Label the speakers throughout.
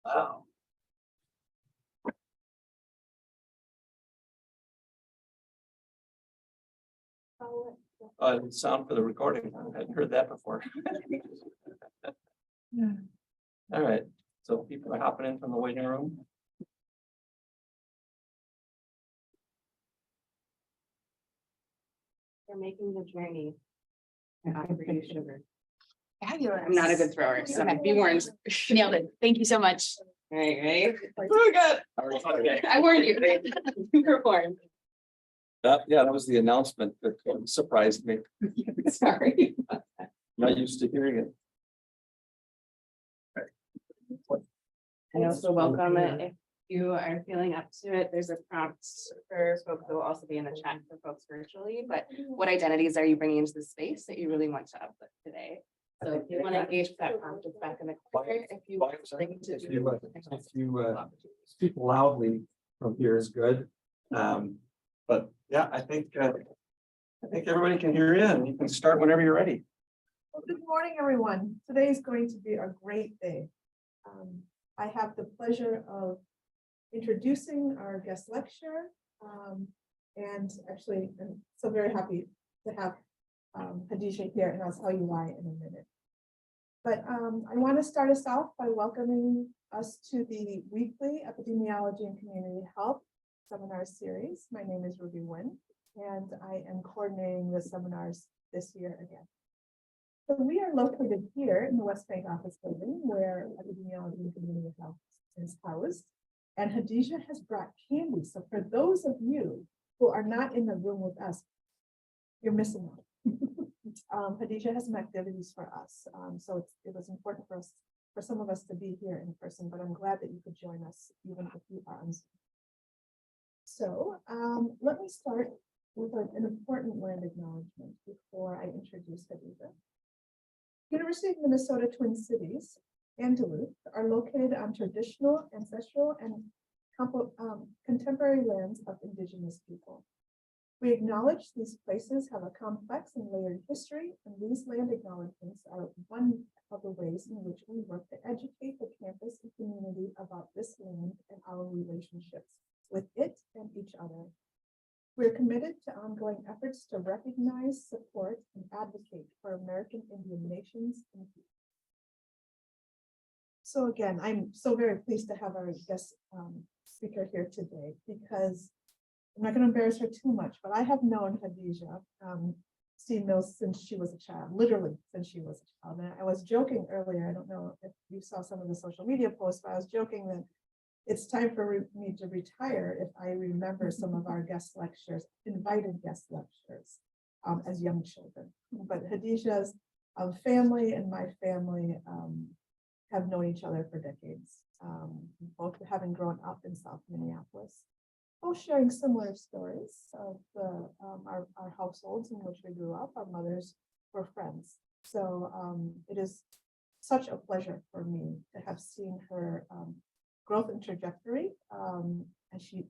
Speaker 1: Wow. Sound for the recording. I hadn't heard that before. All right, so people are hopping in from the waiting room.
Speaker 2: They're making the journey. I agree, sugar.
Speaker 3: Fabulous.
Speaker 2: I'm not a good thrower, so be warned.
Speaker 3: Nailed it. Thank you so much.
Speaker 2: All right, ready? Oh, good.
Speaker 1: Okay.
Speaker 2: I warned you. You performed.
Speaker 1: Yeah, that was the announcement that surprised me.
Speaker 2: Sorry.
Speaker 1: Not used to hearing it.
Speaker 2: And also welcome if you are feeling up to it. There's a prompt for folks that will also be in the chat for folks virtually. But what identities are you bringing into the space that you really want to uplift today? So if you want to engage with that prompt, it's back in the corner. If you
Speaker 1: speak loudly from here is good. But yeah, I think everybody can hear you, and you can start whenever you're ready.
Speaker 4: Well, good morning, everyone. Today is going to be a great day. I have the pleasure of introducing our guest lecturer, and actually I'm so very happy to have Hadisha here, and I'll tell you why in a minute. But I want to start us off by welcoming us to the weekly Epidemiology and Community Health seminar series. My name is Ruby Nguyen, and I am coordinating the seminars this year again. So we are located here in the West Bank office building where Epidemiology and Community Health is housed. And Hadisha has brought candy. So for those of you who are not in the room with us, you're missing out. Hadisha has some activities for us. So it was important for some of us to be here in person, but I'm glad that you could join us even if you are on Zoom. So let me start with an important land acknowledgement before I introduce Hadisha. University of Minnesota Twin Cities and Duluth are located on traditional, ancestral, and contemporary lands of Indigenous people. We acknowledge these places have a complex and layered history, and these land acknowledgements are one of the ways in which we work to educate the campus and community about this land and our relationships with it and each other. We're committed to ongoing efforts to recognize, support, and advocate for American Indian nations and people. So again, I'm so very pleased to have our guest speaker here today, because I'm not going to embarrass her too much, but I have known Hadisha Steve Mills since she was a child, literally since she was a child. And I was joking earlier, I don't know if you saw some of the social media posts, but I was joking that it's time for me to retire if I remember some of our guest lectures, invited guest lectures as young children. But Hadisha's family and my family have known each other for decades, both having grown up in South Minneapolis, both sharing similar stories of our households in which we grew up. Our mothers were friends. So it is such a pleasure for me to have seen her growth and trajectory, and she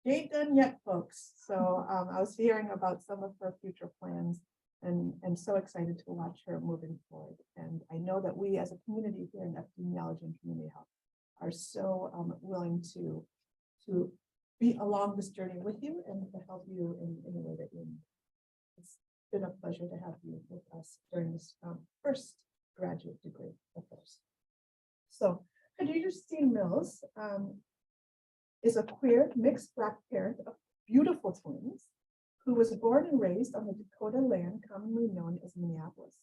Speaker 4: ain't done yet, folks. So I was hearing about some of her future plans, and so excited to watch her moving forward. And I know that we as a community here in epidemiology and community health are so willing to be along this journey with you and to help you in a way that you need. It's been a pleasure to have you with us during this first graduate degree of course. So Hadisha Steen Mills is a queer mixed Black parent of beautiful twins who was born and raised on the Dakota land commonly known as Minneapolis.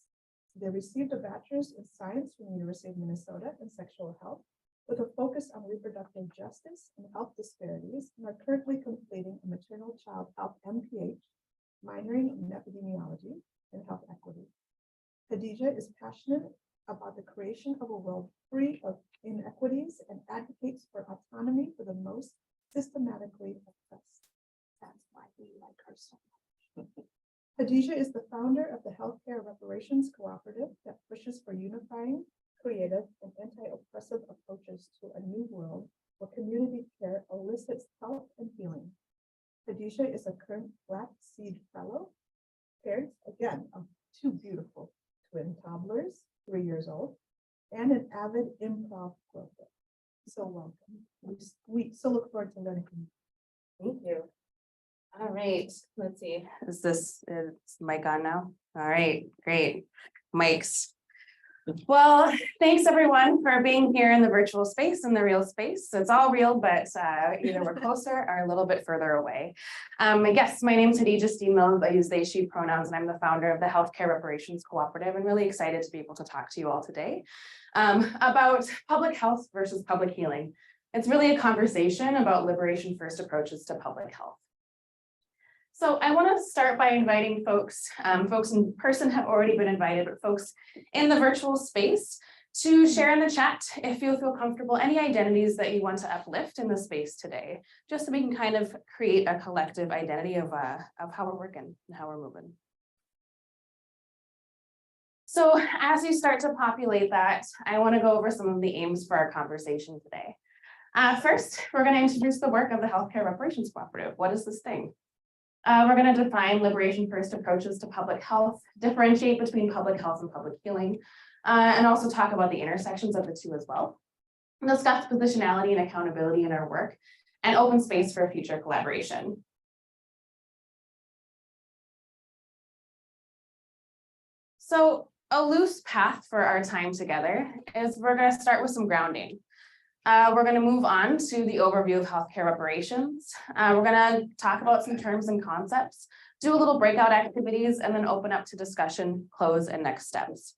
Speaker 4: They received a bachelor's in science from the University of Minnesota in sexual health with a focus on reproductive justice and health disparities, and are currently completing a maternal child health MPH, minoring in epidemiology and health equity. Hadisha is passionate about the creation of a world free of inequities and advocates for autonomy for the most systematically oppressed. That's why we like her so much. Hadisha is the founder of the Healthcare Reparations Cooperative that pushes for unifying, creative, and anti-oppressive approaches to a new world where community care elicits health and healing. Hadisha is a current Black Seed Fellow, parent again of two beautiful twin toddlers, 3 years old, and an avid improv worker. So welcome. We so look forward to learning from you.
Speaker 2: Thank you. All right, let's see. Is mic on now? All right, great. Mics. Well, thanks everyone for being here in the virtual space and the real space. So it's all real, but either we're closer or a little bit further away. I guess my name is Hadija Steamel. I use they, she pronouns, and I'm the founder of the Healthcare Reparations Cooperative, and really excited to be able to talk to you all today about public health versus public healing. It's really a conversation about liberation first approaches to public health. So I want to start by inviting folks, folks in person have already been invited, but folks in the virtual space to share in the chat if you feel comfortable, any identities that you want to uplift in the space today, just so we can kind of create a collective identity of how we're working and how we're moving. So as you start to populate that, I want to go over some of the aims for our conversation today. First, we're going to introduce the work of the Healthcare Reparations Cooperative. What is this thing? We're going to define liberation first approaches to public health, differentiate between public health and public healing, and also talk about the intersections of the two as well. Discuss positionality and accountability in our work, and open space for future collaboration. So a loose path for our time together is we're going to start with some grounding. We're going to move on to the overview of healthcare reparations. We're going to talk about some terms and concepts, do a little breakout activities, and then open up to discussion, close, and next steps.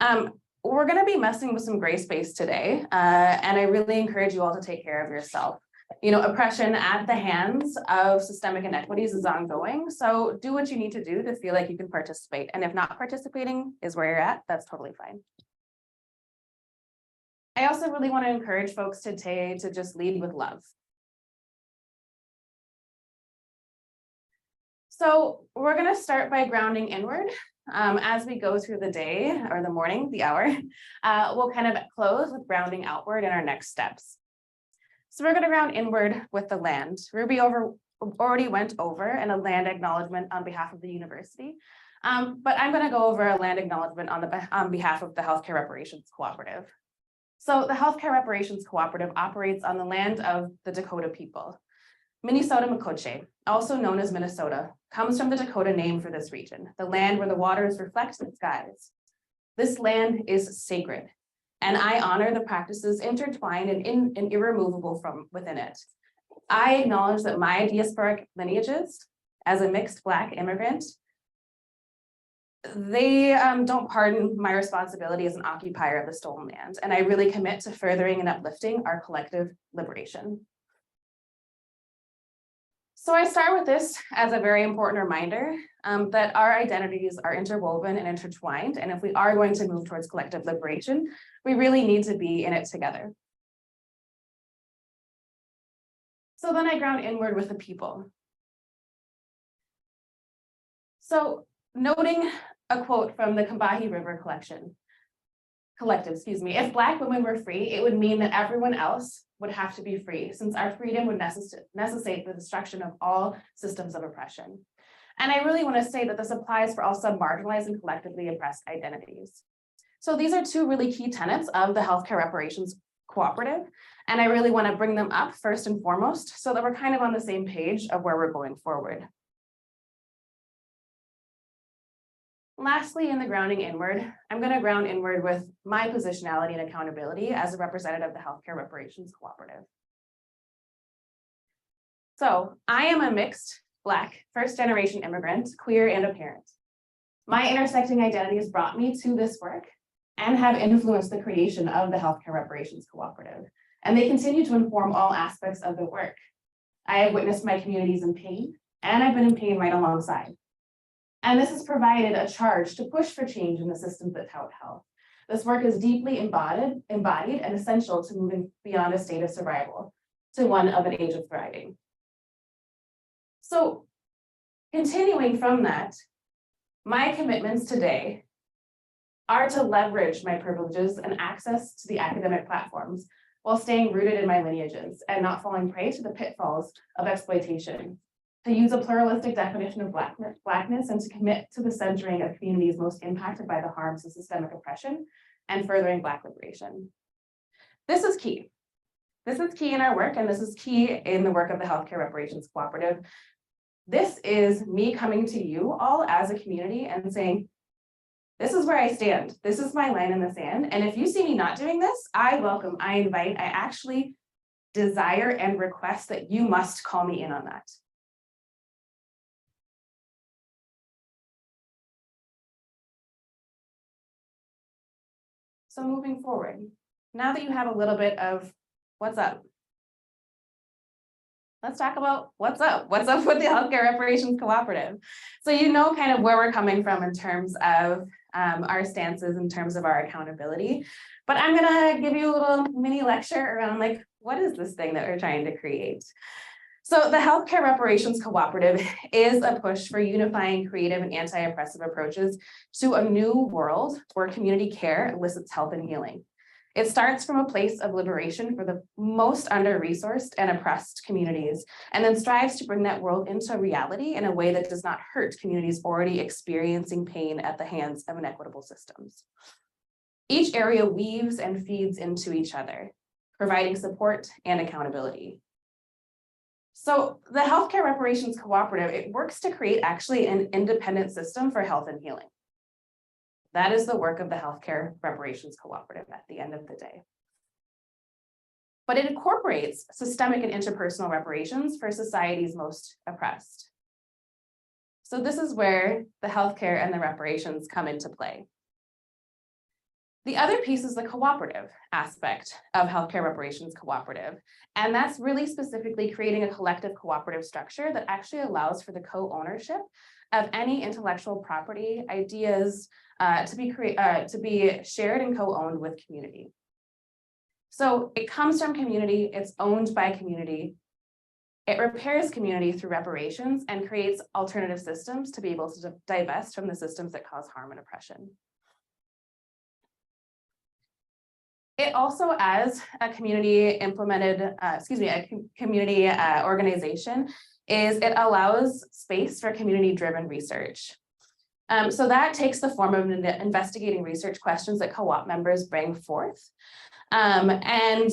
Speaker 2: We're going to be messing with some gray space today, and I really encourage you all to take care of yourself. You know, oppression at the hands of systemic inequities is ongoing, so do what you need to do to feel like you can participate. And if not participating is where you're at, that's totally fine. I also really want to encourage folks today to just lead with love. So we're going to start by grounding inward. As we go through the day or the morning, the hour, we'll kind of close with grounding outward in our next steps. So we're going to ground inward with the land. Ruby already went over in a land acknowledgement on behalf of the university, but I'm going to go over a land acknowledgement on behalf of the Healthcare Reparations Cooperative. So the Healthcare Reparations Cooperative operates on the land of the Dakota people. Minnesota Makoche, also known as Minnesota, comes from the Dakota name for this region, the land where the waters reflect the skies. This land is sacred, and I honor the practices intertwined and irremovable from within it. I acknowledge that my diasporic lineages, as a mixed Black immigrant, they don't pardon my responsibility as an occupier of the stolen land, and I really commit to furthering and uplifting our collective liberation. So I start with this as a very important reminder that our identities are interwoven and intertwined, and if we are going to move towards collective liberation, we really need to be in it together. So then I ground inward with the people. So noting a quote from the Combahee River Collective, excuse me, if Black women were free, it would mean that everyone else would have to be free, since our freedom would necessitate the destruction of all systems of oppression. And I really want to say that this applies for all sub-marginalized and collectively oppressed identities. So these are two really key tenets of the Healthcare Reparations Cooperative, and I really want to bring them up first and foremost so that we're kind of on the same page of where we're going forward. Lastly, in the grounding inward, I'm going to ground inward with my positionality and accountability as a representative of the Healthcare Reparations Cooperative. So I am a mixed Black, first-generation immigrant, queer, and a parent. My intersecting identities brought me to this work and have influenced the creation of the Healthcare Reparations Cooperative, and they continue to inform all aspects of the work. I have witnessed my communities in pain, and I've been in pain right alongside. And this has provided a charge to push for change in the systems that tout health. This work is deeply embodied and essential to moving beyond a state of survival to one of an age of thriving. So continuing from that, my commitments today are to leverage my privileges and access to the academic platforms while staying rooted in my lineages and not falling prey to the pitfalls of exploitation, to use a pluralistic definition of Blackness and to commit to the centering of communities most impacted by the harms of systemic oppression and furthering Black liberation. This is key This is key in our work, and this is key in the work of the Healthcare Reparations Cooperative. This is me coming to you all as a community and saying, this is where I stand. This is my line in the sand. And if you see me not doing this, I welcome, I invite, I actually desire and request that you must call me in on that. So moving forward, now that you have a little bit of what's up, let's talk about what's up with the Healthcare Reparations Cooperative. So you know kind of where we're coming from in terms of our stances, in terms of our accountability. But I'm gonna give you a little mini lecture around like, what is this thing that we're trying to create? So the Healthcare Reparations Cooperative is a push for unifying creative and anti-oppressive approaches to a new world where community care elicits health and healing. It starts from a place of liberation for the most under-resourced and oppressed communities, and then strives to bring that world into reality in a way that does not hurt communities already experiencing pain at the hands of inequitable systems. Each area weaves and feeds into each other, providing support and accountability. So the Healthcare Reparations Cooperative, it works to create actually an independent system for health and healing. That is the work of the Healthcare Reparations Cooperative at the end of the day. But it incorporates systemic and interpersonal reparations for society's most oppressed. So this is where the healthcare and the reparations come into play. The other piece is the cooperative aspect of Healthcare Reparations Cooperative. And that's really specifically creating a collective cooperative structure that actually allows for the co-ownership of any intellectual property, ideas to be shared and co-owned with community. So it comes from community, it's owned by community, it repairs community through reparations and creates alternative systems to be able to divest from the systems that cause harm and oppression. It also, as a community implemented, community organization, it allows space for community-driven research. So that takes the form of investigating research questions that co-op members bring forth, and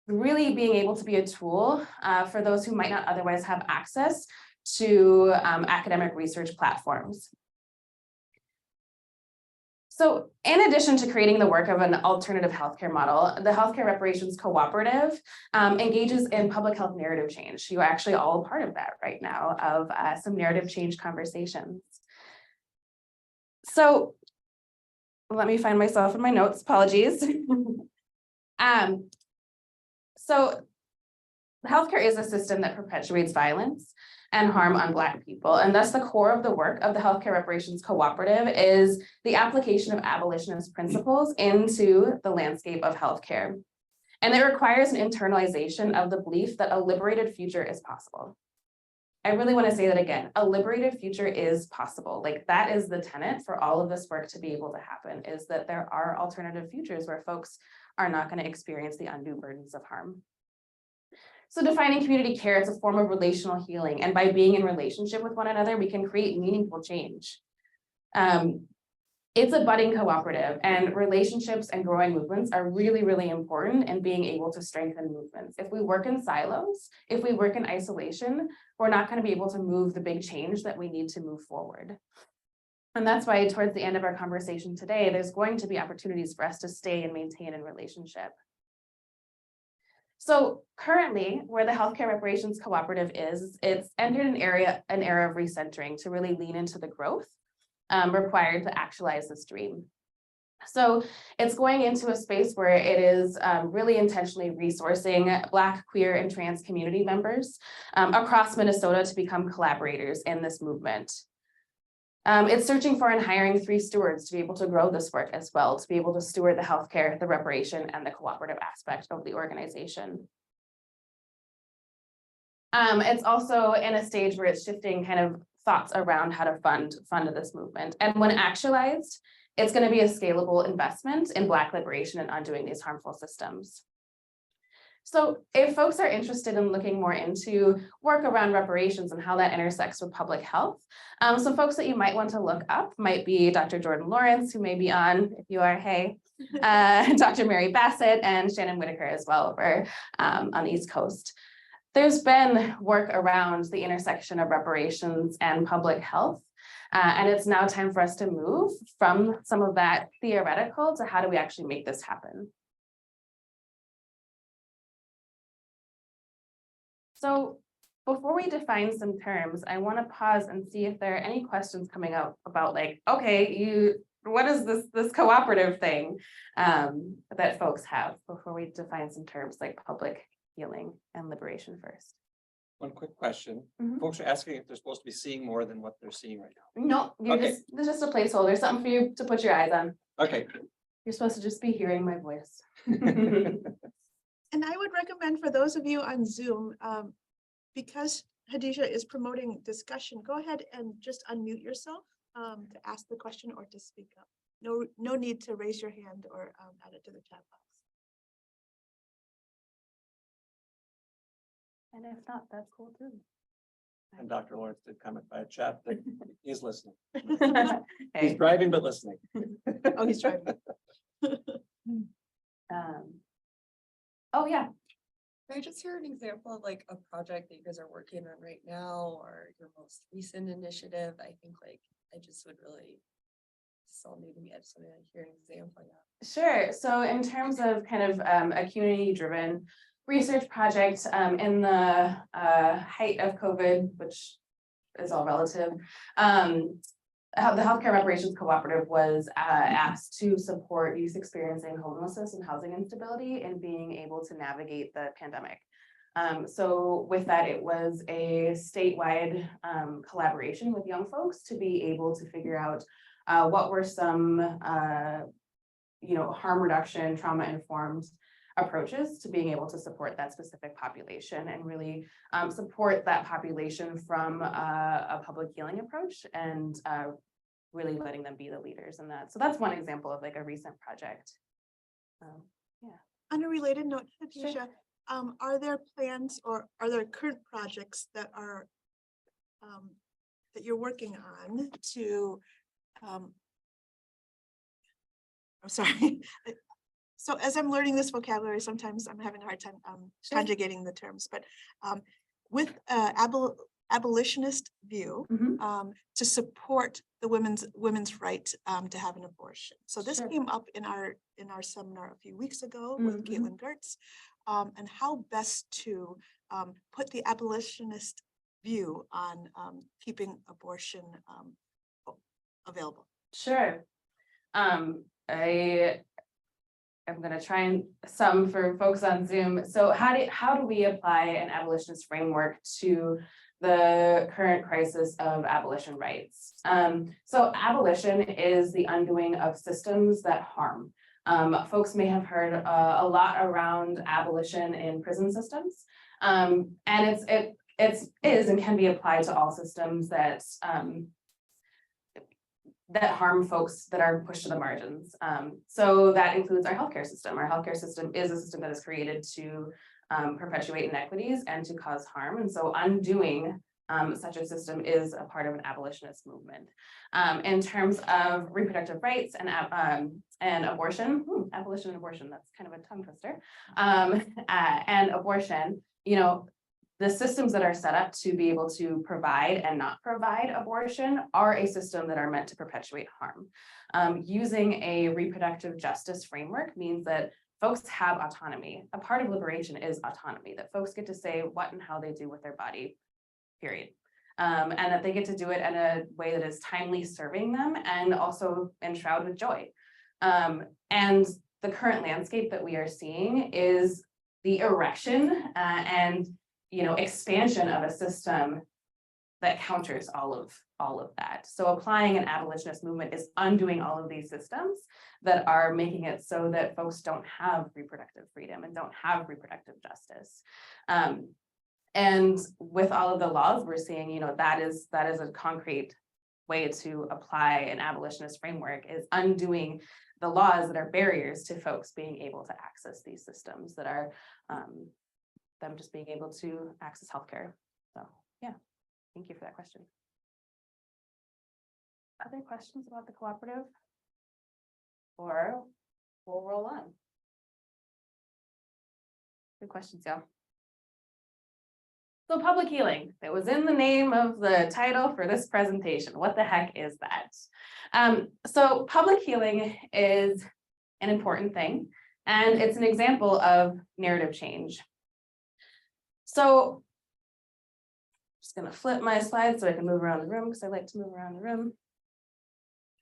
Speaker 2: really being able to be a tool for those who might not otherwise have access to academic research platforms. So in addition to creating the work of an alternative healthcare model, the Healthcare Reparations Cooperative engages in public health narrative change. You are actually all a part of that right now, of some narrative change conversations. So let me find myself in my notes, apologies. So healthcare is a system that perpetuates violence and harm on Black people. And thus the core of the work of the Healthcare Reparations Cooperative is the application of abolitionist principles into the landscape of healthcare. And it requires an internalization of the belief that a liberated future is possible. I really want to say that again, a liberated future is possible. Like that is the tenet for all of this work to be able to happen, is that there are alternative futures where folks are not going to experience the undue burdens of harm. So defining community care as a form of relational healing, and by being in relationship with one another, we can create meaningful change. It's a budding cooperative, and relationships and growing movements are really, really important in being able to strengthen movements. If we work in silos, if we work in isolation, we're not going to be able to move the big change that we need to move forward. And that's why towards the end of our conversation today, there's going to be opportunities for us to stay and maintain in relationship. So currently, where the Healthcare Reparations Cooperative is, it's entered an era of recentering to really lean into the growth required to actualize this dream. So it's going into a space where it is really intentionally resourcing Black, queer, and trans community members across Minnesota to become collaborators in this movement. It's searching for and hiring 3 stewards to be able to grow this work as well, to be able to steward the healthcare, the reparation, and the cooperative aspect of the organization. It's also in a stage where it's shifting kind of thoughts around how to fund this movement. And when actualized, it's going to be a scalable investment in Black liberation and undoing these harmful systems. So if folks are interested in looking more into work around reparations and how that intersects with public health, some folks that you might want to look up might be Dr. Jordan Lawrence, who may be on, if you are, hey, Dr. Mary Bassett and Shannon Whitaker as well over on the East Coast. There's been work around the intersection of reparations and public health. And it's now time for us to move from some of that theoretical to how do we actually make this happen. So before we define some terms, I want to pause and see if there are any questions coming up about like, okay, what is this cooperative thing that folks have before we define some terms like public healing and liberation first.
Speaker 1: One quick question.
Speaker 2: Mhm.
Speaker 1: Folks are asking if they're supposed to be seeing more than what they're seeing right now.
Speaker 2: No, there's just a placeholder, something for you to put your eyes on.
Speaker 1: Okay.
Speaker 2: You're supposed to just be hearing my voice.
Speaker 4: And I would recommend for those of you on Zoom, because Hadija is promoting discussion, go ahead and just unmute yourself to ask the question or to speak up. No need to raise your hand or add it to the chat box.
Speaker 2: And if not, that's cool too.
Speaker 1: And Dr. Lawrence did comment by a chat that he's listening. He's
Speaker 2: Hey,
Speaker 1: driving but listening.
Speaker 4: Oh, he's driving.
Speaker 2: oh yeah,
Speaker 5: Can I just hear an example of like a project that you guys are working on right now or your most recent initiative? I think like I just would really so maybe I just want to hear an example of that.
Speaker 2: sure. So in terms of kind of a community-driven research project in the height of COVID, which is all relative, the Healthcare Reparations Cooperative was asked to support youth experiencing homelessness and housing instability and being able to navigate the pandemic. So with that, it was a statewide collaboration with young folks to be able to figure out what were some harm reduction, trauma-informed approaches to being able to support that specific population and really support that population from a public healing approach and really letting them be the leaders in that. So that's one example of like a recent project.
Speaker 4: On a related note,
Speaker 2: Sure.
Speaker 4: Hadija, are there plans or are there current projects that are that you're working on to I'm sorry. So as I'm learning this vocabulary, sometimes I'm having a hard time
Speaker 2: Sure.
Speaker 4: conjugating the terms, but with abolitionist view
Speaker 2: Mhm.
Speaker 4: to support the women's right to have an abortion. So this
Speaker 2: Sure.
Speaker 4: came up in our seminar a few weeks ago with
Speaker 2: Mhm.
Speaker 4: Caitlin Gertz, and how best to put the abolitionist view on keeping abortion available.
Speaker 2: Sure. I'm going to try and sum for folks on Zoom. So how do we apply an abolitionist framework to the current crisis of abolition rights? So abolition is the undoing of systems that harm. Folks may have heard a lot around abolition in prison systems, and it is and can be applied to all systems that harm folks that are pushed to the margins. So that includes our healthcare system. Our healthcare system is a system that is created to perpetuate inequities and to cause harm. And so undoing such a system is a part of an abolitionist movement. In terms of reproductive rights and abortion, abolition and abortion, that's kind of a tongue twister. And abortion, the systems that are set up to be able to provide and not provide abortion are a system that are meant to perpetuate harm. Using a reproductive justice framework means that folks have autonomy. A part of liberation is autonomy, that folks get to say what and how they do with their body, period. And that they get to do it in a way that is timely serving them and also enshrouded with joy. And the current landscape that we are seeing is the erection and expansion of a system that counters all of that. So applying an abolitionist movement is undoing all of these systems that are making it so that folks don't have reproductive freedom and don't have reproductive justice. And with all of the laws we're seeing, that is a concrete way to apply an abolitionist framework is undoing the laws that are barriers to folks being able to access these systems that are them just being able to access healthcare. So yeah, thank you for that question. Other questions about the cooperative? Or we'll roll on. Good questions, y'all. So public healing, that was in the name of the title for this presentation. What the heck is that? So public healing is an important thing, and it's an example of narrative change. So just gonna flip my slide so I can move around the room because I like to move around the room.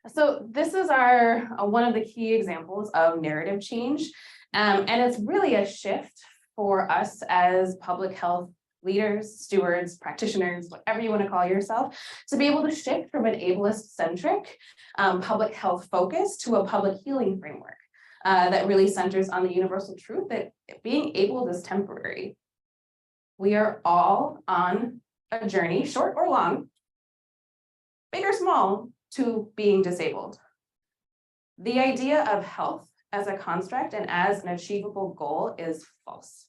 Speaker 2: So this is our one of the key examples of narrative change, and it's really a shift for us as public health leaders, stewards, practitioners, whatever you want to call yourself, to be able to shift from an ableist-centric public health focus to a public healing framework that really centers on the universal truth that being able is temporary. We are all on a journey, short or long, big or small, to being disabled. The idea of health as a construct and as an achievable goal is false.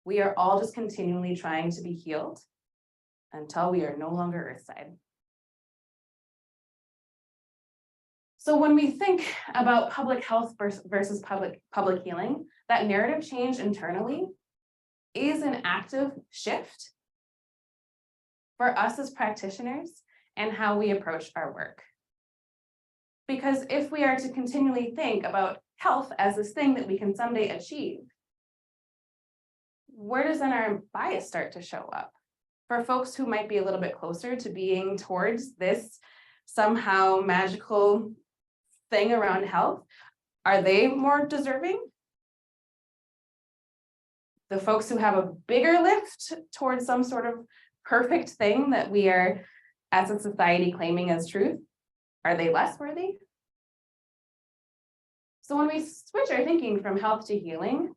Speaker 2: We are all just continually trying to be healed until we are no longer earthside. So when we think about public health versus public healing, that narrative change internally is an active shift for us as practitioners and how we approach our work. Because if we are to continually think about health as this thing that we can someday achieve, where does then our bias start to show up? For folks who might be a little bit closer to being towards this somehow magical thing around health, are they more deserving? The folks who have a bigger lift towards some sort of perfect thing that we are, as a society, claiming as truth, are they less worthy? So when we switch our thinking from health to healing,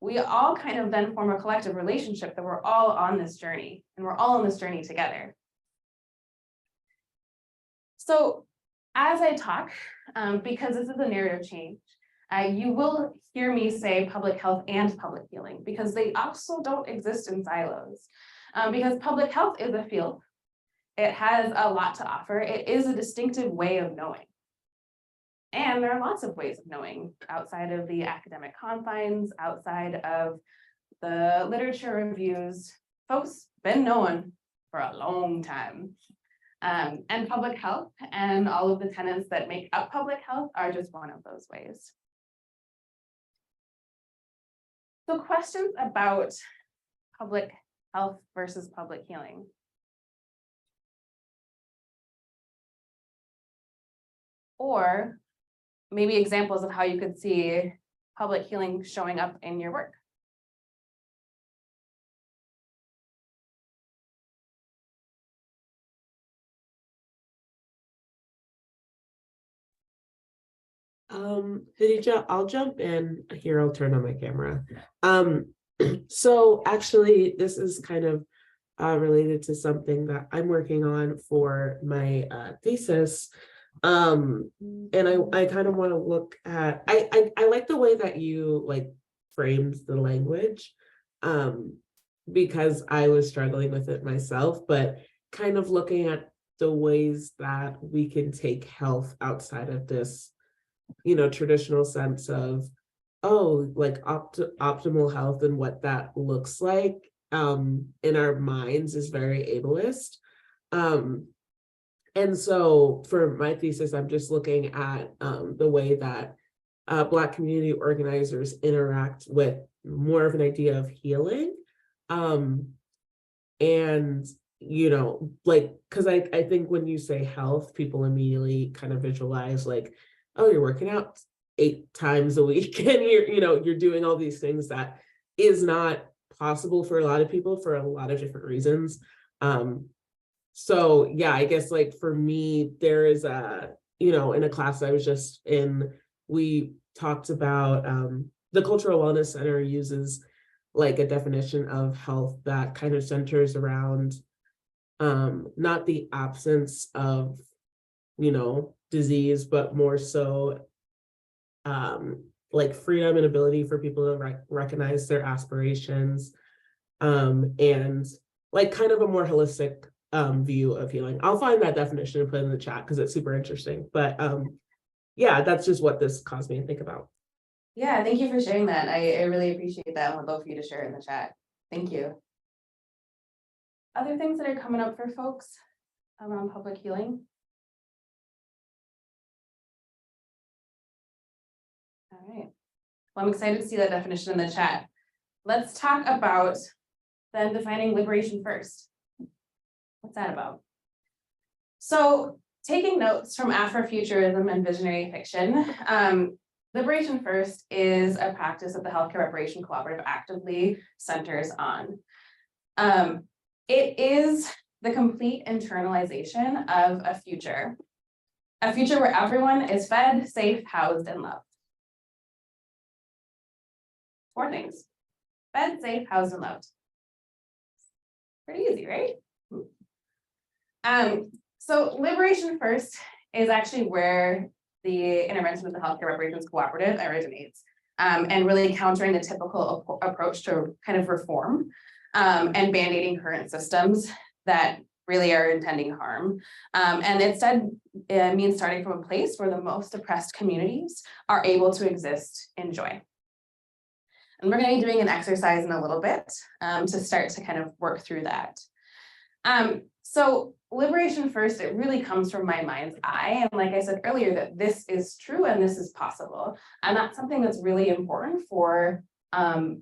Speaker 2: we all kind of then form a collective relationship that we're all on this journey, and we're all on this journey together. So as I talk, because this is a narrative change, you will hear me say public health and public healing, because they also don't exist in silos. Because public health is a field. It has a lot to offer. It is a distinctive way of knowing. And there are lots of ways of knowing outside of the academic confines, outside of the literature reviews. Folks been knowing for a long time. And public health and all of the tenets that make up public health are just one of those ways. So questions about public health versus public healing. Or maybe examples of how you could see public healing showing up in your work.
Speaker 6: Khadija, I'll jump in here. I'll turn on my camera. So actually, this is kind of related to something that I'm working on for my thesis. And I kind of want to look at, I like the way that you like framed the language, because I was struggling with it myself, but kind of looking at the ways that we can take health outside of this, traditional sense of, oh, like optimal health and what that looks like in our minds is very ableist. And so for my thesis, I'm just looking at the way that Black community organizers interact with more of an idea of healing. And, like, because I think when you say health, people immediately kind of visualize like, oh, you're working out 8 times a week and you're doing all these things that is not possible for a lot of people for a lot of different reasons. So yeah, I guess like for me, there is in a class I was just in, we talked about the Cultural Wellness Center uses like a definition of health that kind of centers around not the absence of, disease, but more so like freedom and ability for people to recognize their aspirations, and like kind of a more holistic view of healing. I'll find that definition and put it in the chat because it's super interesting. But yeah, that's just what this caused me to think about.
Speaker 2: Yeah, thank you for sharing that. I really appreciate that. I would love for you to share it in the chat. Thank you. Other things that are coming up for folks around public healing? All right. Well, I'm excited to see that definition in the chat. Let's talk about then defining liberation first. What's that about? So taking notes from Afrofuturism and visionary fiction, liberation first is a practice that the Healthcare Reparations Cooperative actively centers on. It is the complete internalization of a future where everyone is fed, safe, housed, and loved. 4 things: fed, safe, housed, and loved. Pretty easy, right? So liberation first is actually where the intervention of the Healthcare Reparations Cooperative originates, and really countering the typical approach to kind of reform and band-aiding current systems that really are intending harm. And instead, it means starting from a place where the most oppressed communities are able to exist in joy. And we're going to be doing an exercise in a little bit to start to kind of work through that. So liberation first, it really comes from my mind's eye. And like I said earlier, that this is true and this is possible. And that's something that's really important for the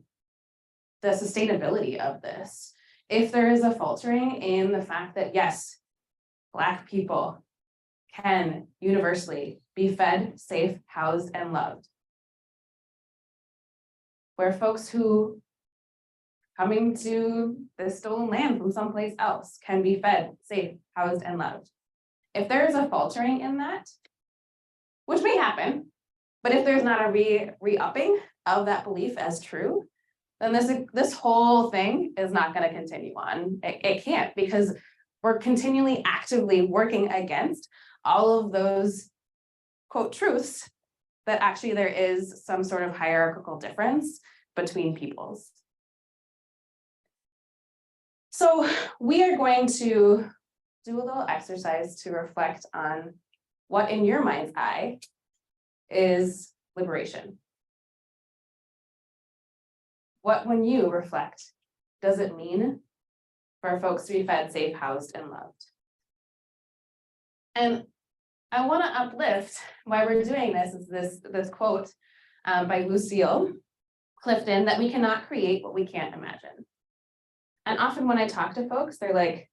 Speaker 2: sustainability of this. If there is a faltering in the fact that, yes, Black people can universally be fed, safe, housed, and loved, where folks who coming to the stolen land from someplace else can be fed, safe, housed, and loved. If there is a faltering in that, which may happen, but if there's not a re-upping of that belief as true, then this whole thing is not going to continue on. It can't, because we're continually actively working against all of those, quote, truths that actually there is some sort of hierarchical difference between peoples. So we are going to do a little exercise to reflect on what in your mind's eye is liberation. What, when you reflect, does it mean for folks to be fed, safe, housed, and loved? And I want to uplift why we're doing this is this quote by Lucille Clifton, that we cannot create what we can't imagine. And often when I talk to folks, they're like,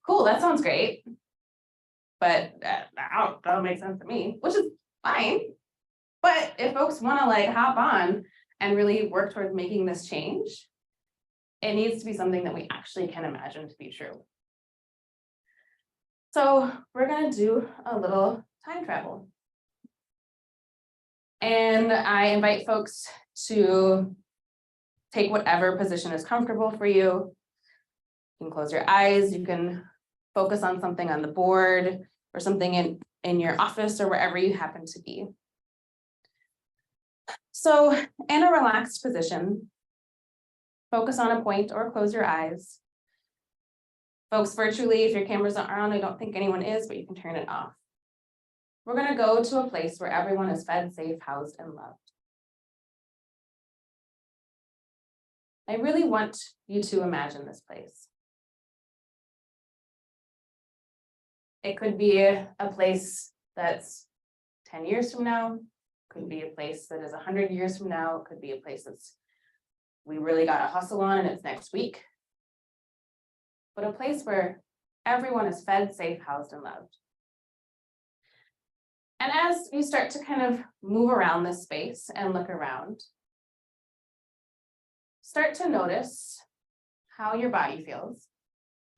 Speaker 2: cool, that sounds great, but that'll make sense to me, which is fine. But if folks want to like hop on and really work towards making this change, it needs to be something that we actually can imagine to be true. So we're going to do a little time travel. And I invite folks to take whatever position is comfortable for you. You can close your eyes, you can focus on something on the board or something in your office or wherever you happen to be. So in a relaxed position, focus on a point or close your eyes. Folks virtually, if your cameras aren't on, I don't think anyone is, but you can turn it off. We're going to go to a place where everyone is fed, safe, housed, and loved. I really want you to imagine this place. It could be a place that's 10 years from now, could be a place that is 100 years from now, it could be a place that's we really got to hustle on and it's next week. But a place where everyone is fed, safe, housed, and loved. And as you start to kind of move around this space and look around, start to notice how your body feels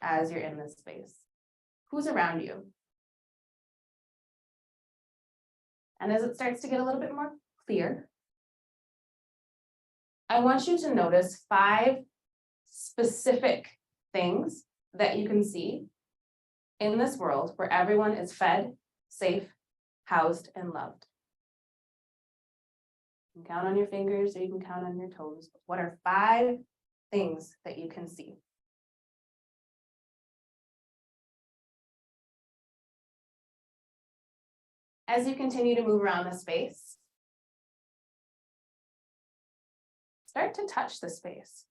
Speaker 2: as you're in this space. Who's around you? And as it starts to get a little bit more clear, I want you to notice 5 specific things that you can see in this world where everyone is fed, safe, housed, and loved. You can count on your fingers or you can count on your toes. What are 5 things that you can see? As you continue to move around the space, start to touch the space.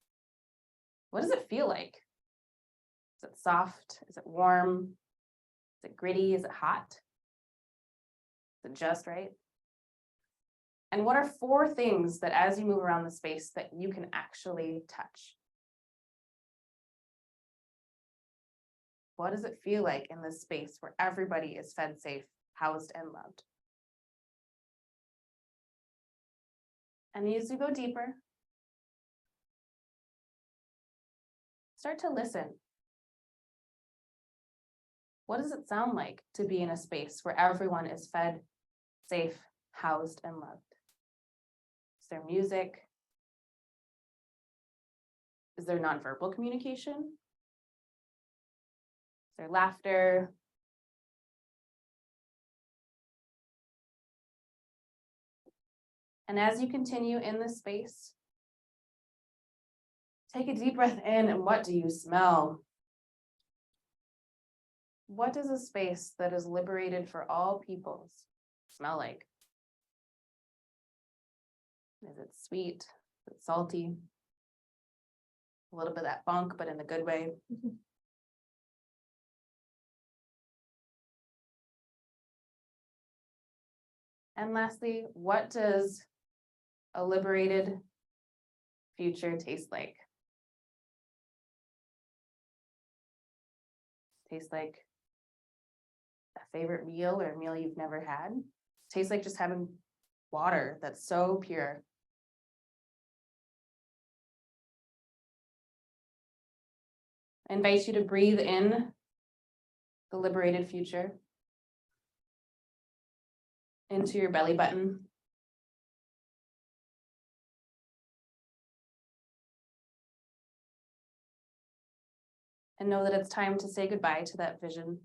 Speaker 2: What does it feel like? Is it soft? Is it warm? Is it gritty? Is it hot? Is it just right? And what are 4 things that as you move around the space that you can actually touch? What does it feel like in this space where everybody is fed safe, housed, and loved? And as you go deeper, start to listen. What does it sound like to be in a space where everyone is fed, safe, housed, and loved? Is there music? Is there nonverbal communication? Is there laughter? And as you continue in this space, take a deep breath in, and what do you smell? What does a space that is liberated for all peoples smell like? Is it sweet? Is it salty? A little bit of that funk, but in the good way. And lastly, what does a liberated future taste like? Taste like a favorite meal or a meal you've never had? Tastes like just having water that's so pure. I invite you to breathe in the liberated future into your belly button. And know that it's time to say goodbye to that vision.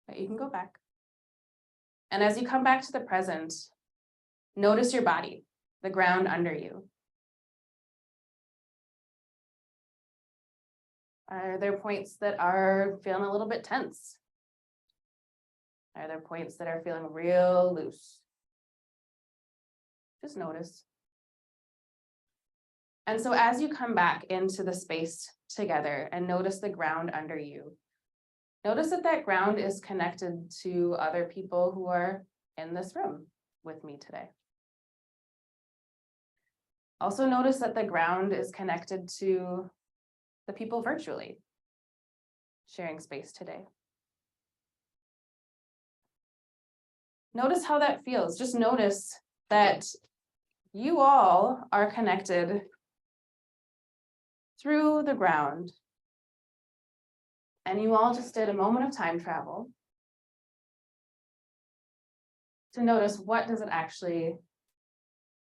Speaker 2: But you can go back. And as you come back to the present, notice your body, the ground under you. Are there points that are feeling a little bit tense? Are there points that are feeling real loose? Just notice. And so as you come back into the space together and notice the ground under you, notice that that ground is connected to other people who are in this room with me today. Also notice that the ground is connected to the people virtually sharing space today. Notice how that feels. Just notice that you all are connected through the ground. And you all just did a moment of time travel to notice, what does it actually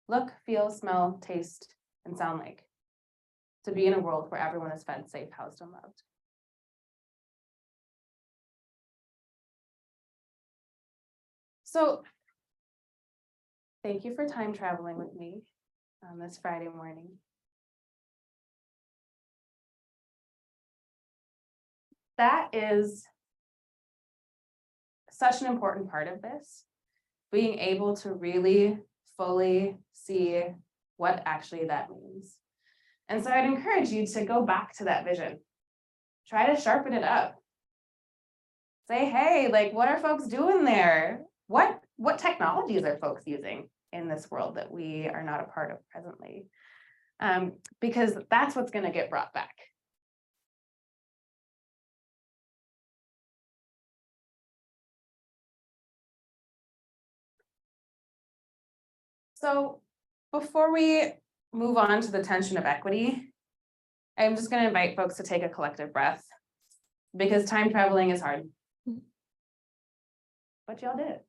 Speaker 2: look, feel, smell, taste, and sound like to be in a world where everyone is fed, safe, housed, and loved. So thank you for time traveling with me on this Friday morning. That is such an important part of this, being able to really fully see what actually that means. And so I'd encourage you to go back to that vision. Try to sharpen it up. Say, hey, like, what are folks doing there? What technologies are folks using in this world that we are not a part of presently? Because that's what's going to get brought back. So before we move on to the tension of equity, I'm just going to invite folks to take a collective breath, because time traveling is hard. But y'all did it.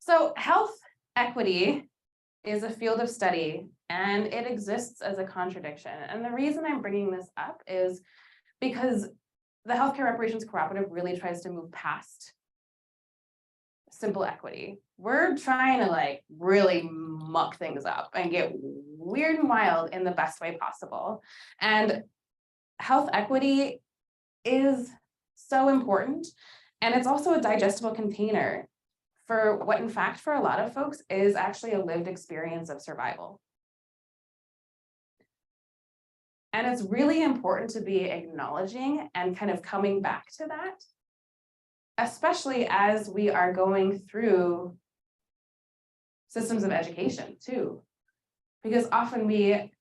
Speaker 2: So health equity is a field of study, and it exists as a contradiction. And the reason I'm bringing this up is because the Healthcare Reparations Cooperative really tries to move past simple equity. We're trying to like really muck things up and get weird and wild in the best way possible. And health equity is so important. And it's also a digestible container for what, in fact, for a lot of folks is actually a lived experience of survival. And it's really important to be acknowledging and kind of coming back to that, especially as we are going through systems of education too, because often we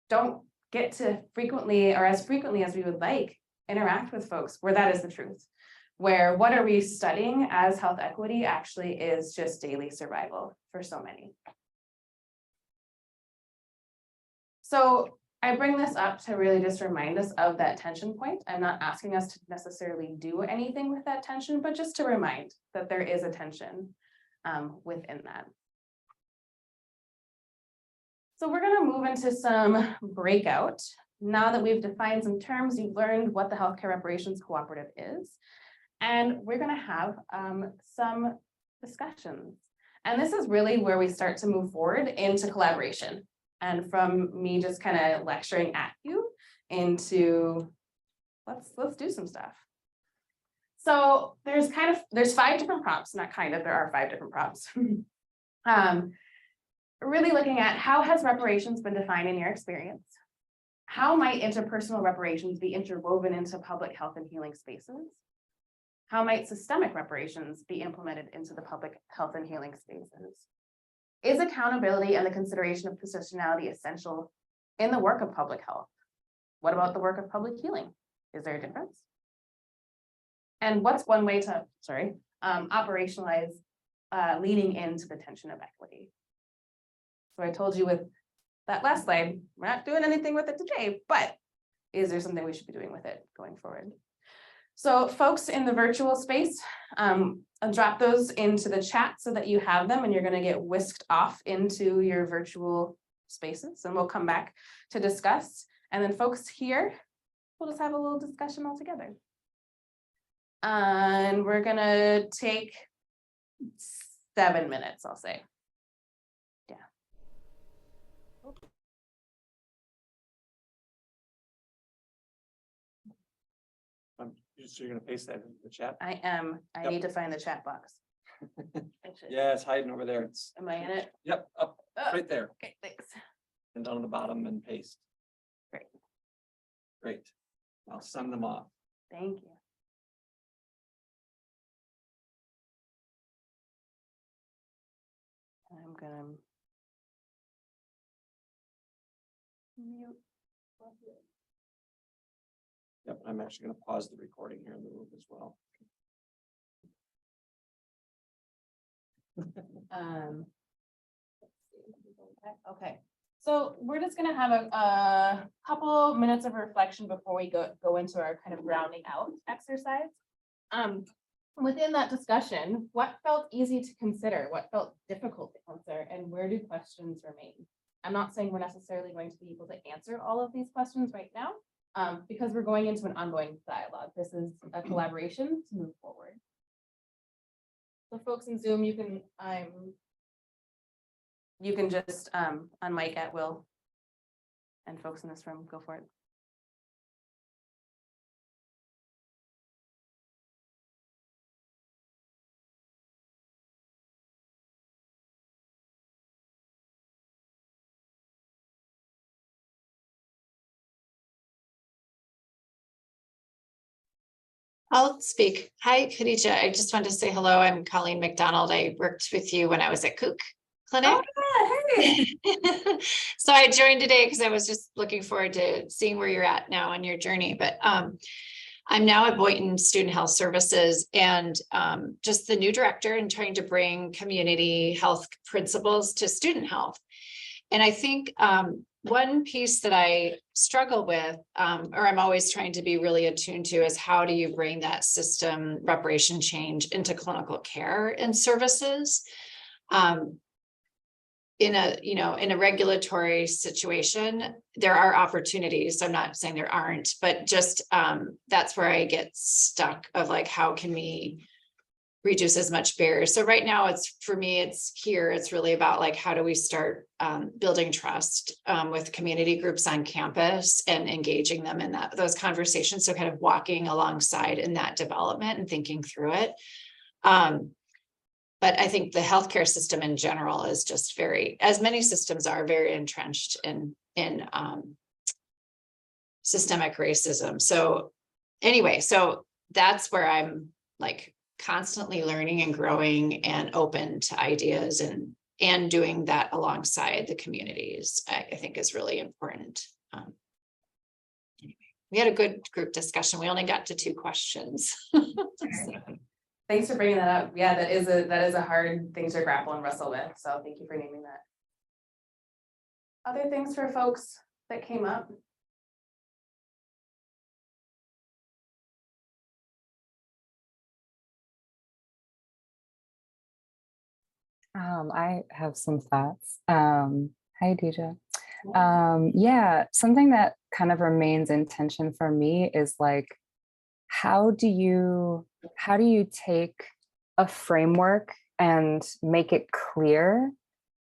Speaker 2: don't get to frequently or as frequently as we would like interact with folks where that is the truth, where what are we studying as health equity actually is just daily survival for so many. So I bring this up to really just remind us of that tension point. I'm not asking us to necessarily do anything with that tension, but just to remind that there is a tension within that. So we're going to move into some breakout. Now that we've defined some terms, you've learned what the Healthcare Reparations Cooperative is, and we're going to have some discussions. And this is really where we start to move forward into collaboration. And from me just kind of lecturing at you into let's do some stuff. So there's 5 different prompts, not kind of, there are 5 different prompts. Really looking at how has reparations been defined in your experience? How might interpersonal reparations be interwoven into public health and healing spaces? How might systemic reparations be implemented into the public health and healing spaces? Is accountability and the consideration of positionality essential in the work of public health? What about the work of public healing? Is there a difference? And what's one way to, operationalize leading into the tension of equity? So I told you with that last slide, we're not doing anything with it today, but is there something we should be doing with it going forward? So folks in the virtual space, I'll drop those into the chat so that you have them and you're going to get whisked off into your virtual spaces, and we'll come back to discuss. And then folks here, we'll just have a little discussion all together. And we're going to take 7 minutes, I'll say. Yeah.
Speaker 1: So you're gonna paste that in the chat?
Speaker 2: I am. I
Speaker 1: Yep.
Speaker 2: need to find the chat box.
Speaker 1: Yeah, it's hiding over there. It's,
Speaker 2: Am I in it?
Speaker 1: yep, up,
Speaker 2: Oh,
Speaker 1: right there,
Speaker 2: okay, thanks.
Speaker 1: and down on the bottom and paste.
Speaker 2: Great.
Speaker 1: Great. I'll send them off.
Speaker 2: Thank you. I'm gonna mute.
Speaker 1: Yep, I'm actually gonna pause the recording here in the room as well.
Speaker 2: Let's see. Okay, so we're just gonna have a couple minutes of reflection before we go into our kind of rounding out exercise. Within that discussion, what felt easy to consider? What felt difficult to answer? And where do questions remain? I'm not saying we're necessarily going to be able to answer all of these questions right now, because we're going into an ongoing dialogue. This is a collaboration to move forward. So folks in Zoom, you can just unmic at will, and folks in this room, go for it.
Speaker 3: I'll speak. Hi, Khadija. I just wanted to say hello. I'm Colleen McDonald. I worked with you when I was at Kook Clinic.
Speaker 2: Oh, yeah, hey.
Speaker 3: So I joined today because I was just looking forward to seeing where you're at now on your journey. But I'm now at Boynton Student Health Services and just the new director and trying to bring community health principles to student health. And I think one piece that I struggle with, or I'm always trying to be really attuned to, is how do you bring that system reparation change into clinical care and services? In a regulatory situation, there are opportunities. I'm not saying there aren't, but just that's where I get stuck of like, how can we reduce as much barriers. So right now it's, for me, it's really about like, how do we start building trust with community groups on campus and engaging them in those conversations. So kind of walking alongside in that development and thinking through it. But I think the healthcare system in general is just as many systems are, very entrenched in systemic racism. So anyway, so that's where I'm like constantly learning and growing and open to ideas and doing that alongside the communities, I think is really important. Anyway, we had a good group discussion. We only got to 2 questions.
Speaker 2: Thanks for bringing that up. Yeah, that is a hard thing to grapple and wrestle with. So thank you for naming that. Other things for folks that came up?
Speaker 7: I have some thoughts. Hi, Deja. Yeah, something that kind of remains in tension for me is like, how do you take a framework and make it clear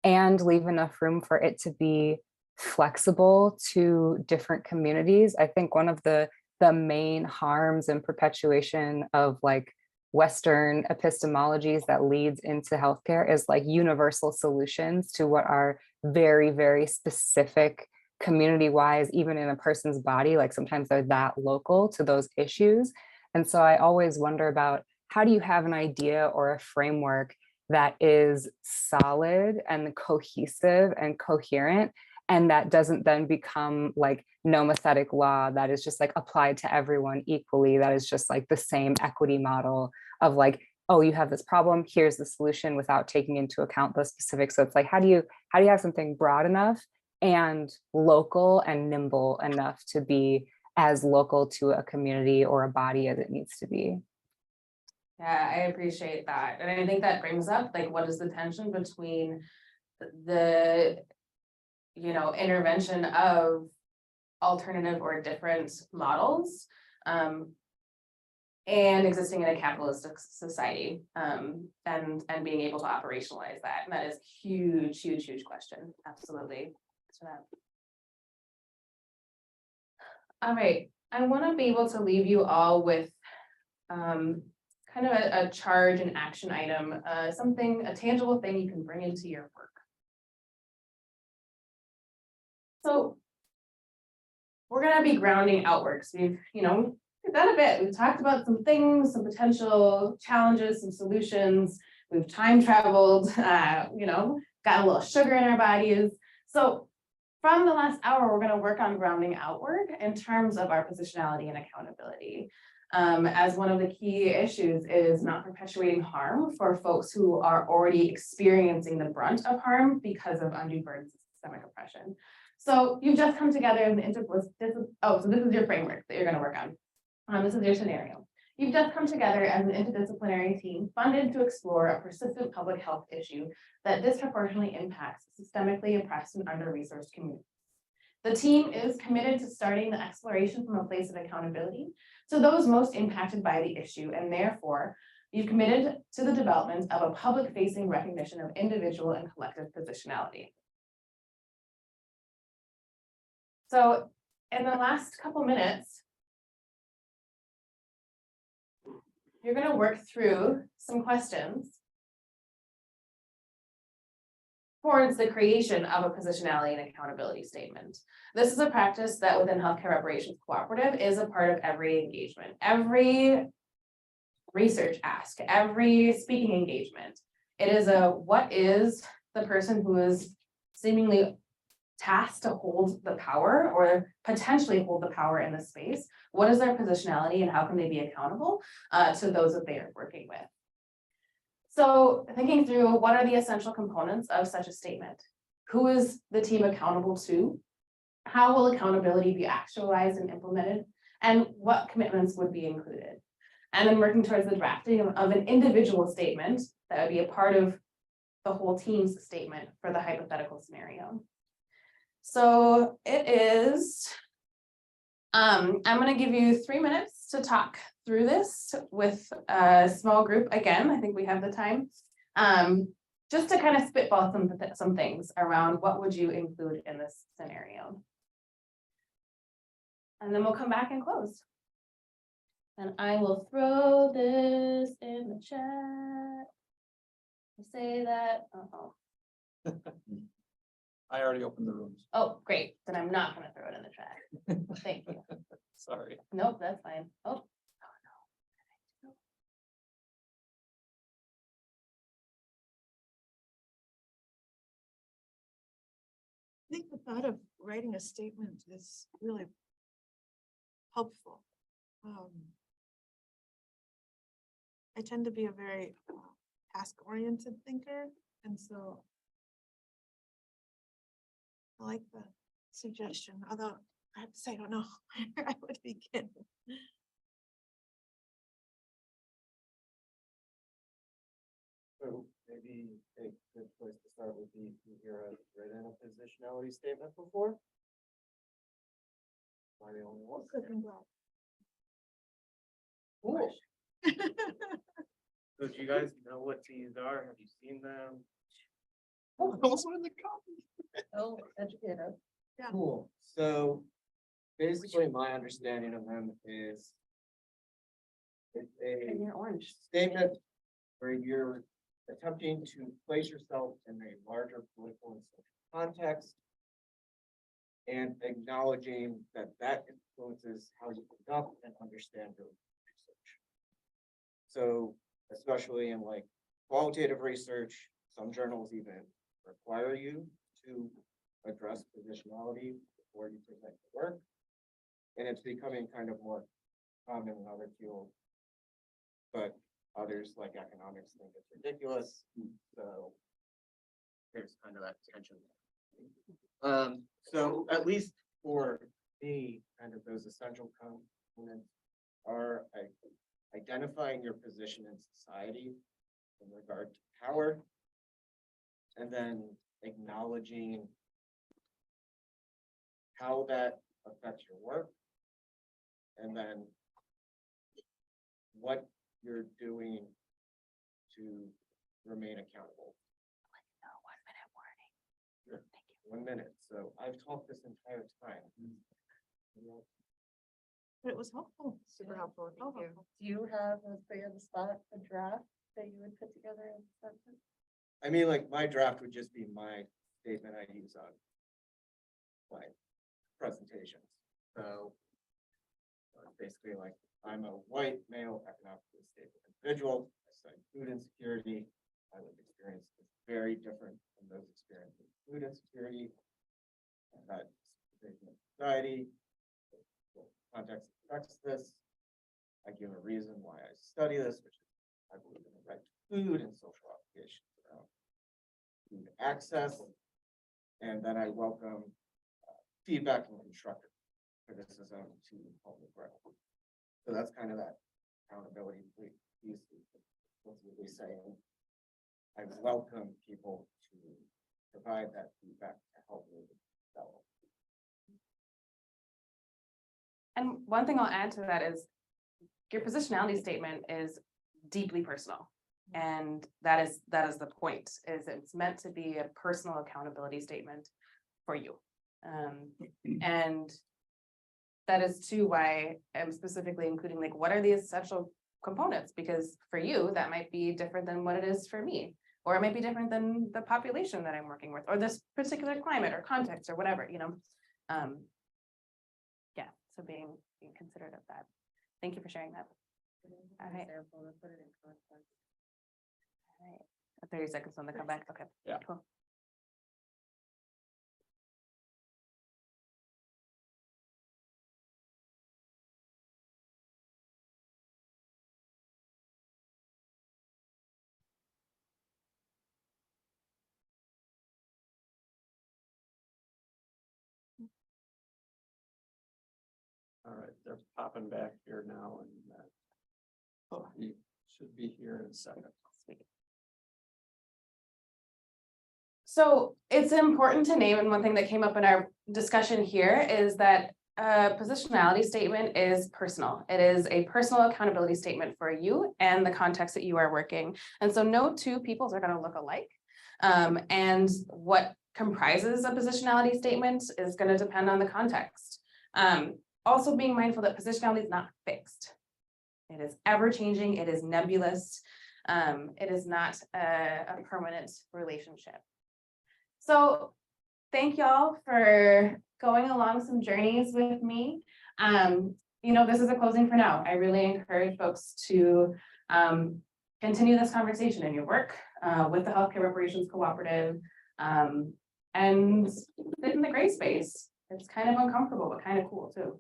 Speaker 7: and leave enough room for it to be flexible to different communities? I think one of the main harms and perpetuation of like Western epistemologies that leads into healthcare is like universal solutions to what are very, very specific community-wise, even in a person's body. Like sometimes they're that local to those issues. And so I always wonder about, how do you have an idea or a framework that is solid and cohesive and coherent, and that doesn't then become like nomothetic law that is just like applied to everyone equally, that is just like the same equity model of like, oh, you have this problem, here's the solution, without taking into account the specifics. So it's like, how do you have something broad enough and local and nimble enough to be as local to a community or a body as it needs to be?
Speaker 2: Yeah, I appreciate that. And I think that brings up like, what is the tension between the, intervention of alternative or different models and existing in a capitalistic society and being able to operationalize that. And that is huge, huge, huge question. Absolutely. Thanks for that. All right, I want to be able to leave you all with kind of a charge and action item, a tangible thing you can bring into your work. So we're going to be grounding outwards. We've done a bit. We've talked about some things, some potential challenges, some solutions. We've time traveled, got a little sugar in our bodies. So from the last hour, we're going to work on grounding outward in terms of our positionality and accountability. As one of the key issues is not perpetuating harm for folks who are already experiencing the brunt of harm because of undue burdens of systemic oppression. So you've just come together in the so this is your framework that you're going to work on. This is your scenario. You've just come together as an interdisciplinary team funded to explore a persistent public health issue that disproportionately impacts systemically oppressed and under-resourced communities. The team is committed to starting the exploration from a place of accountability to those most impacted by the issue, and therefore, you've committed to the development of a public-facing recognition of individual and collective positionality. So in the last couple minutes, you're going to work through some questions towards the creation of a positionality and accountability statement. This is a practice that within Healthcare Reparations Cooperative is a part of every engagement, every research ask, every speaking engagement. It is what is the person who is seemingly tasked to hold the power or potentially hold the power in the space? What is their positionality and how can they be accountable to those that they are working with? So thinking through, what are the essential components of such a statement? Who is the team accountable to? How will accountability be actualized and implemented? And what commitments would be included? And then working towards the drafting of an individual statement that would be a part of the whole team's statement for the hypothetical scenario. So it is, I'm going to give you 3 minutes to talk through this with a small group again. I think we have the time. Just to kind of spitball some things around what would you include in this scenario. And then we'll come back and close. And I will throw this in the chat. Say that,
Speaker 1: I already opened the rooms.
Speaker 2: oh, great, then I'm not gonna throw it in the chat. Thank you.
Speaker 1: Sorry.
Speaker 2: Nope, that's fine. Oh.
Speaker 4: I think the thought of writing a statement is really helpful. I tend to be a very task-oriented thinker, and so I like the suggestion, although I have to say, I don't know where I would begin.
Speaker 8: So maybe a good place to start would be if you has written a positionality statement before. Am I the only one?
Speaker 4: Good and glad.
Speaker 8: Cool. So do you guys know what these are? Have you seen them?
Speaker 1: Also in the copy.
Speaker 5: Oh, educate us.
Speaker 8: Cool. So basically my understanding of them is it's
Speaker 2: And
Speaker 8: a
Speaker 2: you're orange.
Speaker 8: statement where you're attempting to place yourself in a larger political and social context and acknowledging that that influences how you conduct and understand your research. So especially in like qualitative research, some journals even require you to address positionality before you present your work. And it's becoming kind of more common in other fields. But others like economics think it's ridiculous, so there's kind of that tension. So at least for me, kind of those essential components are identifying your position in society in regard to power, and then acknowledging how that affects your work, and then what you're doing to remain accountable. Sure. 1 minute. So I've talked this entire time.
Speaker 4: But it was helpful, super helpful. Oh,
Speaker 5: Thank you.
Speaker 4: helpful.
Speaker 5: Do you have, let's put you on the spot, a draft that you would put together in sentence?
Speaker 8: I mean, like, my draft would just be my statement I use on my presentations. So it's basically like, I'm a white male economically stable individual. I study food insecurity. My lived experience is very different from those experiencing food insecurity. And that division of society, the context affects this. I give a reason why I study this, which is I believe in the right to food and social obligations around food access. And then I welcome feedback and constructive criticism to help me grow. So that's kind of that accountability piece. What's really saying, I welcome people to provide that feedback to help me develop.
Speaker 2: And one thing I'll add to that is your positionality statement is deeply personal. And that is the point, is it's meant to be a personal accountability statement for you. And that is too why I'm specifically including like, what are the essential components? Because for you, that might be different than what it is for me, or it might be different than the population that I'm working with, or this particular climate or context or whatever, you know? Yeah, so being considerate of that. Thank you for sharing that. All right.
Speaker 5: Put it in context.
Speaker 2: All right. 30 seconds when they come back. Okay.
Speaker 1: Yeah.
Speaker 2: Cool.
Speaker 1: All right, they're popping back here now and you should be here in a second.
Speaker 2: Sweet. So it's important to name, and one thing that came up in our discussion here is that a positionality statement is personal. It is a personal accountability statement for you and the context that you are working. And so no two peoples are going to look alike. And what comprises a positionality statement is going to depend on the context. Also being mindful that positionality is not fixed. It is ever changing. It is nebulous. It is not a permanent relationship. So thank y'all for going along some journeys with me. You know, this is a closing for now. I really encourage folks to continue this conversation in your work with the Healthcare Reparations Cooperative and sit in the gray space. It's kind of uncomfortable, but kind of cool too.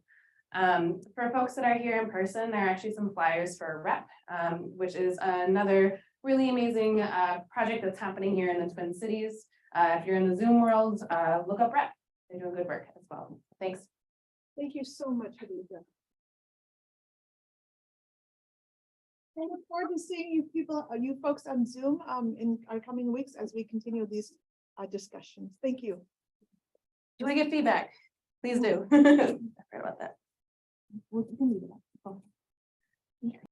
Speaker 2: For folks that are here in person, there are actually some flyers for REP, which is another really amazing project that's happening here in the Twin Cities. If you're in the Zoom world, look up REP. They're doing good work as well. Thanks.
Speaker 4: Thank you so much, Hadija. I look forward to seeing you people, you folks on Zoom in our coming weeks as we continue these discussions. Thank you.
Speaker 2: Do you want to get feedback? Please do. I forgot about that.
Speaker 4: We'll continue that.